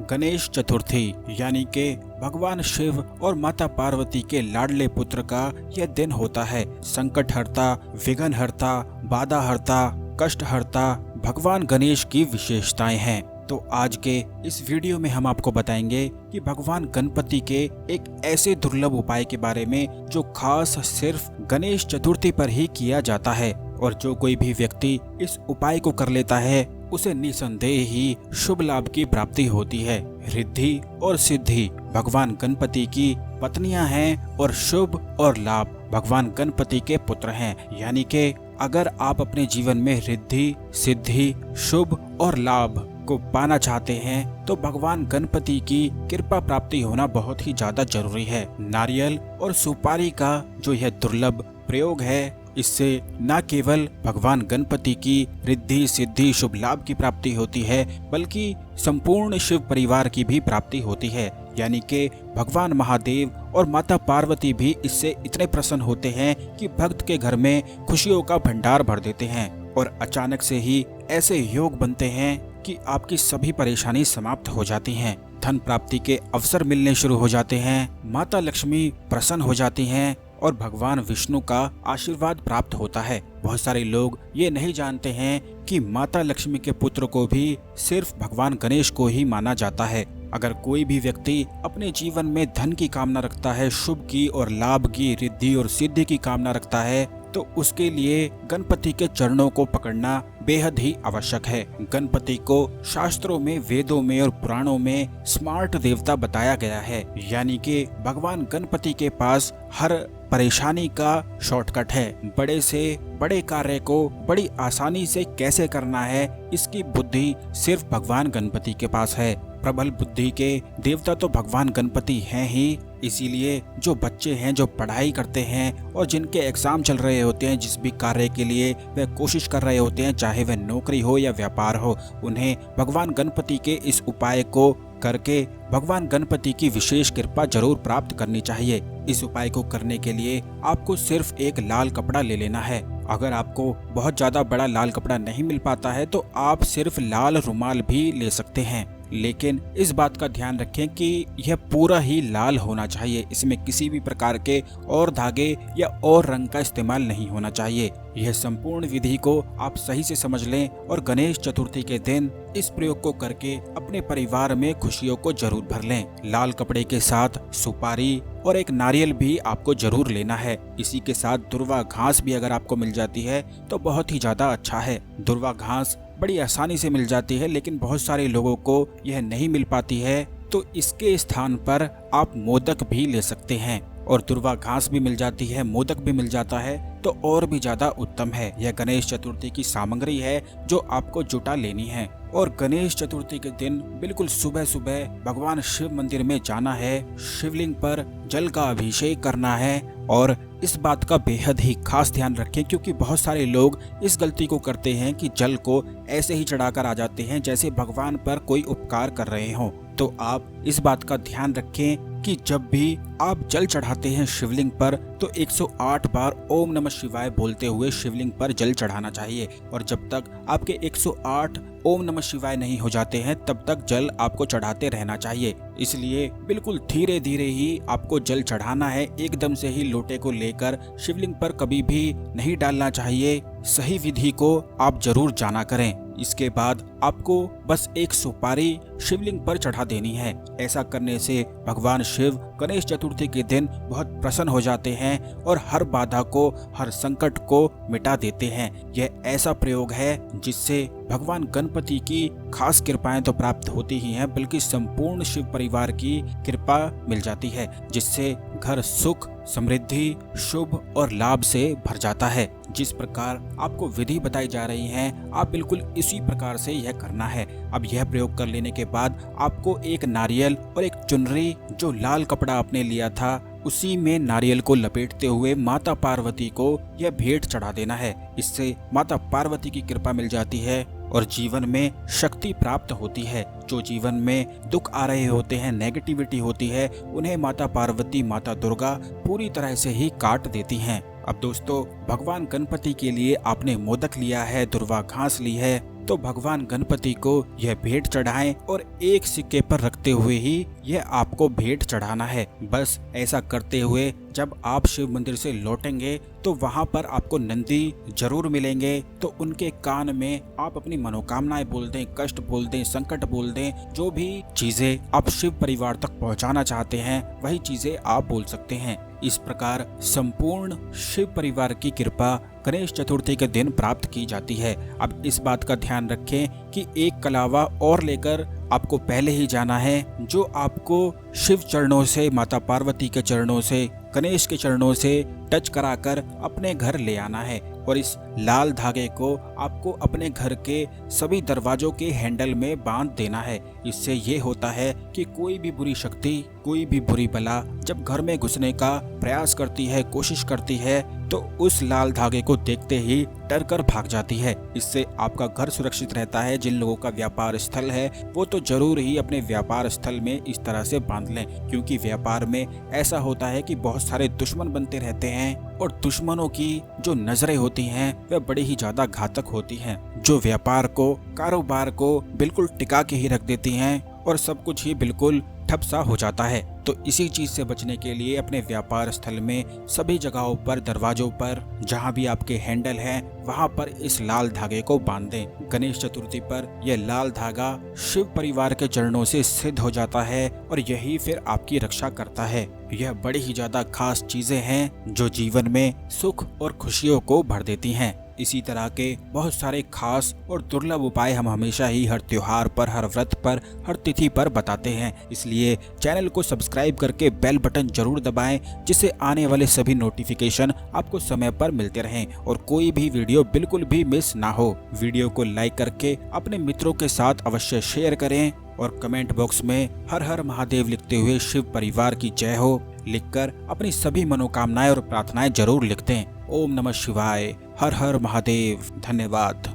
गणेश चतुर्थी यानी कि भगवान शिव और माता पार्वती के लाडले पुत्र का यह दिन होता है। संकट हरता, विघ्न हरता, बाधा हरता, कष्ट हरता भगवान गणेश की विशेषताएं हैं। तो आज के इस वीडियो में हम आपको बताएंगे कि भगवान गणपति के एक ऐसे दुर्लभ उपाय के बारे में जो खास सिर्फ गणेश चतुर्थी पर ही किया जाता है, और जो कोई भी व्यक्ति इस उपाय को कर लेता है उसे निसंदेह ही शुभ लाभ की प्राप्ति होती है। रिद्धि और सिद्धि भगवान गणपति की पत्नियां हैं और शुभ और लाभ भगवान गणपति के पुत्र हैं। यानी कि अगर आप अपने जीवन में रिद्धि, सिद्धि, शुभ और लाभ को पाना चाहते हैं तो भगवान गणपति की कृपा प्राप्ति होना बहुत ही ज्यादा जरूरी है। नारियल और सुपारी का जो यह दुर्लभ प्रयोग है, इससे न केवल भगवान गणपति की रिद्धि, सिद्धि, शुभ लाभ की प्राप्ति होती है, बल्कि संपूर्ण शिव परिवार की भी प्राप्ति होती है। यानी कि भगवान महादेव और माता पार्वती भी इससे इतने प्रसन्न होते हैं कि भक्त के घर में खुशियों का भंडार भर देते हैं, और अचानक से ही ऐसे योग बनते हैं कि आपकी सभी परेशानी समाप्त हो जाती हैं। धन प्राप्ति के अवसर मिलने शुरू हो जाते हैं, माता लक्ष्मी प्रसन्न हो जाती हैं और भगवान विष्णु का आशीर्वाद प्राप्त होता है। बहुत सारे लोग ये नहीं जानते हैं कि माता लक्ष्मी के पुत्र को भी सिर्फ भगवान गणेश को ही माना जाता है। अगर कोई भी व्यक्ति अपने जीवन में धन की कामना रखता है, शुभ की और लाभ की, रिद्धि और सिद्धि की कामना रखता है, तो उसके लिए गणपति के चरणों को पकड़ना बेहद ही आवश्यक है। गणपति को शास्त्रों में, वेदों में और पुराणों में स्मार्ट देवता बताया गया है। यानी कि भगवान गणपति के पास हर परेशानी का शॉर्टकट है। बड़े से बड़े कार्य को बड़ी आसानी से कैसे करना है, इसकी बुद्धि सिर्फ भगवान गणपति के पास है। प्रबल बुद्धि के देवता तो भगवान गणपति हैं ही। इसीलिए जो बच्चे हैं, जो पढ़ाई करते हैं और जिनके एग्जाम चल रहे होते हैं, जिस भी कार्य के लिए वे कोशिश कर रहे होते हैं, चाहे वह नौकरी हो या व्यापार हो, उन्हें भगवान गणपति के इस उपाय को करके भगवान गणपति की विशेष कृपा जरूर प्राप्त करनी चाहिए। इस उपाय को करने के लिए आपको सिर्फ एक लाल कपड़ा ले लेना है। अगर आपको बहुत ज्यादा बड़ा लाल कपड़ा नहीं मिल पाता है तो आप सिर्फ लाल रुमाल भी ले सकते हैं, लेकिन इस बात का ध्यान रखें कि यह पूरा ही लाल होना चाहिए। इसमें किसी भी प्रकार के और धागे या और रंग का इस्तेमाल नहीं होना चाहिए। यह संपूर्ण विधि को आप सही से समझ लें और गणेश चतुर्थी के दिन इस प्रयोग को करके अपने परिवार में खुशियों को जरूर भर लें। लाल कपड़े के साथ सुपारी और एक नारियल भी आपको जरूर लेना है। इसी के साथ दुर्वा घास भी अगर आपको मिल जाती है तो बहुत ही ज्यादा अच्छा है। दुर्वा घास बड़ी आसानी से मिल जाती है, लेकिन बहुत सारे लोगों को यह नहीं मिल पाती है, तो इसके स्थान पर आप मोदक भी ले सकते हैं। और दुर्वा घास भी मिल जाती है, मोदक भी मिल जाता है तो और भी ज्यादा उत्तम है। यह गणेश चतुर्थी की सामग्री है जो आपको जुटा लेनी है। और गणेश चतुर्थी के दिन बिल्कुल सुबह सुबह भगवान शिव मंदिर में जाना है, शिवलिंग पर जल का अभिषेक करना है। और इस बात का बेहद ही खास ध्यान रखें, क्योंकि बहुत सारे लोग इस गलती को करते हैं कि जल को ऐसे ही चढ़ाकर आ जाते हैं जैसे भगवान पर कोई उपकार कर रहे हों। तो आप इस बात का ध्यान रखें कि जब भी आप जल चढ़ाते हैं शिवलिंग पर तो 108 बार ओम नमः शिवाय बोलते हुए शिवलिंग पर जल चढ़ाना चाहिए। और जब तक आपके 108 ओम नमः शिवाय नहीं हो जाते हैं तब तक जल आपको चढ़ाते रहना चाहिए। इसलिए बिल्कुल धीरे धीरे ही आपको जल चढ़ाना है, एकदम से ही लोटे को लेकर शिवलिंग पर कभी भी नहीं डालना चाहिए। सही विधि को आप जरूर जाना करें। इसके बाद आपको बस एक सुपारी शिवलिंग पर चढ़ा देनी है। ऐसा करने से भगवान शिव गणेश चतुर्थी के दिन बहुत प्रसन्न हो जाते हैं और हर बाधा को, हर संकट को मिटा देते हैं। यह ऐसा प्रयोग है जिससे भगवान गणपति की खास कृपाएं तो प्राप्त होती ही हैं, बल्कि संपूर्ण शिव परिवार की कृपा मिल जाती है, जिससे घर सुख, समृद्धि, शुभ और लाभ से भर जाता है। जिस प्रकार आपको विधि बताई जा रही है, आप बिल्कुल इसी प्रकार से यह करना है। अब यह प्रयोग कर लेने के बाद आपको एक नारियल और एक चुनरी, जो लाल कपड़ा आपने लिया था, उसी में नारियल को लपेटते हुए माता पार्वती को यह भेंट चढ़ा देना है। इससे माता पार्वती की कृपा मिल जाती है और जीवन में शक्ति प्राप्त होती है। जो जीवन में दुख आ रहे होते हैं, नेगेटिविटी होती है, उन्हें माता पार्वती, माता दुर्गा पूरी तरह से ही काट देती हैं। अब दोस्तों, भगवान गणपति के लिए आपने मोदक लिया है, दुर्वा घास ली है, तो भगवान गणपति को यह भेंट चढ़ाएं और एक सिक्के पर रखते हुए ही यह आपको भेंट चढ़ाना है। बस ऐसा करते हुए जब आप शिव मंदिर से लौटेंगे तो वहां पर आपको नंदी जरूर मिलेंगे, तो उनके कान में आप अपनी मनोकामनाएं बोल दें, कष्ट बोल दें, संकट बोल दें, जो भी चीजें आप शिव परिवार तक पहुंचाना चाहते हैं वही चीजें आप बोल सकते हैं। इस प्रकार संपूर्ण शिव परिवार की कृपा गणेश चतुर्थी के दिन प्राप्त की जाती है। अब इस बात का ध्यान रखें कि एक कलावा और लेकर आपको पहले ही जाना है, जो आपको शिव चरणों से, माता पार्वती के चरणों से, गणेश के चरणों से टच कराकर अपने घर ले आना है। और इस लाल धागे को आपको अपने घर के सभी दरवाजों के हैंडल में बांध देना है। इससे ये होता है कि कोई भी बुरी शक्ति, कोई भी बुरी बला जब घर में घुसने का प्रयास करती है, कोशिश करती है, तो उस लाल धागे को देखते ही डर कर भाग जाती है। इससे आपका घर सुरक्षित रहता है। जिन लोगों का व्यापार स्थल है वो तो जरूर ही अपने व्यापार स्थल में इस तरह से बांध लें, क्योंकि व्यापार में ऐसा होता है कि बहुत सारे दुश्मन बनते रहते हैं और दुश्मनों की जो नजरें होती हैं वह बड़ी ही ज्यादा घातक होती हैं, जो व्यापार को, कारोबार को बिल्कुल टिका के ही रख देती हैं और सब कुछ ही बिल्कुल ठप सा हो जाता है। तो इसी चीज से बचने के लिए अपने व्यापार स्थल में सभी जगहों पर, दरवाजों पर, जहां भी आपके हैंडल हैं वहां पर इस लाल धागे को बांध दें। गणेश चतुर्थी पर यह लाल धागा शिव परिवार के चरणों से सिद्ध हो जाता है और यही फिर आपकी रक्षा करता है। यह बड़ी ही ज्यादा खास चीजें हैं जो जीवन में सुख और खुशियों को भर देती हैं। इसी तरह के बहुत सारे खास और दुर्लभ उपाय हम हमेशा ही हर त्योहार पर, हर व्रत पर, हर तिथि पर बताते हैं। इसलिए चैनल को सब्सक्राइब करके बेल बटन जरूर दबाएं, जिससे आने वाले सभी नोटिफिकेशन आपको समय पर मिलते रहें और कोई भी वीडियो बिल्कुल भी मिस ना हो। वीडियो को लाइक करके अपने मित्रों के साथ अवश्य शेयर करें और कमेंट बॉक्स में हर हर महादेव लिखते हुए शिव परिवार की जय हो लिखकर अपनी सभी मनोकामनाएं और प्रार्थनाएं जरूर लिख दें। ओम नमः शिवाय, हर हर महादेव। धन्यवाद।